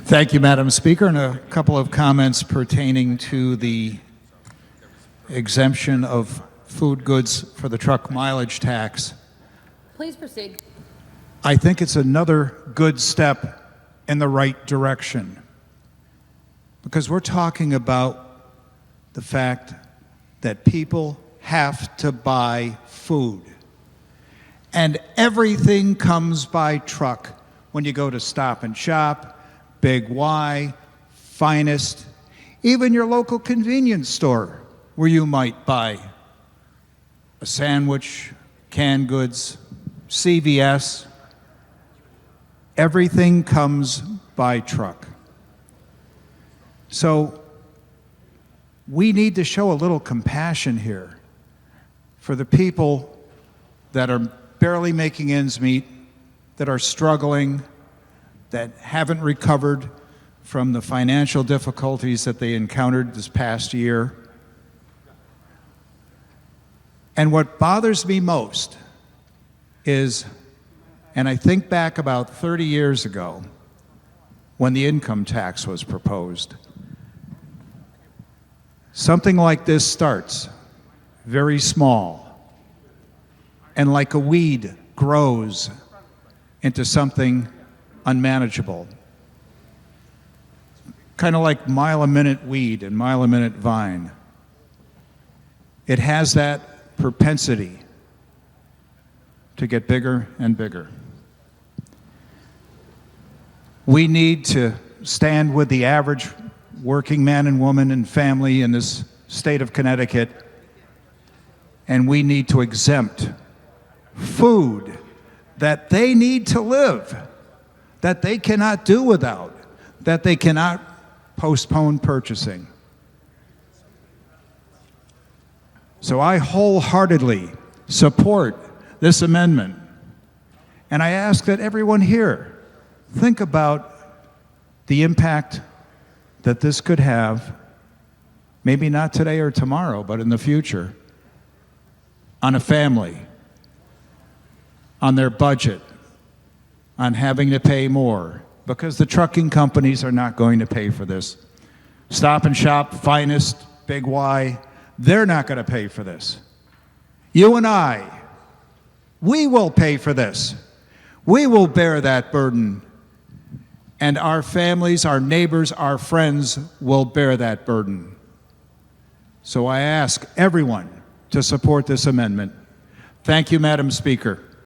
Thank you, Madam Speaker, and a couple of comments pertaining to the exemption of food goods for the truck mileage tax. Please proceed. I think it's another good step in the right direction, because we're talking about the fact that people have to buy food. And everything comes by truck when you go to Stop and Shop, Big Y, Finest, even your local convenience store where you might buy a sandwich, canned goods, CVS. Everything comes by truck. So we need to show a little compassion here for the people that are barely making ends meet, that are struggling, that haven't recovered from the financial difficulties that they encountered this past year. And what bothers me most is, and I think back about 30 years ago when the income tax was proposed, something like this starts very small and like a weed grows into something unmanageable. Kind of like mile-a-minute weed and mile-a-minute vine. It has that propensity to get bigger and bigger. We need to stand with the average working man and woman and family in this state of Connecticut, and we need to exempt food that they need to live, that they cannot do without, that they cannot postpone purchasing. So I wholeheartedly support this amendment, and I ask that everyone here think about the impact that this could have, maybe not today or tomorrow, but in the future, on a family, on their budget, on having to pay more, because the trucking companies are not going to pay for this. Stop and Shop, Finest, Big Y, they're not going to pay for this. You and I, we will pay for this. We will bear that burden. And our families, our neighbors, our friends will bear that burden. So I ask everyone to support this amendment. Thank you, Madam Speaker.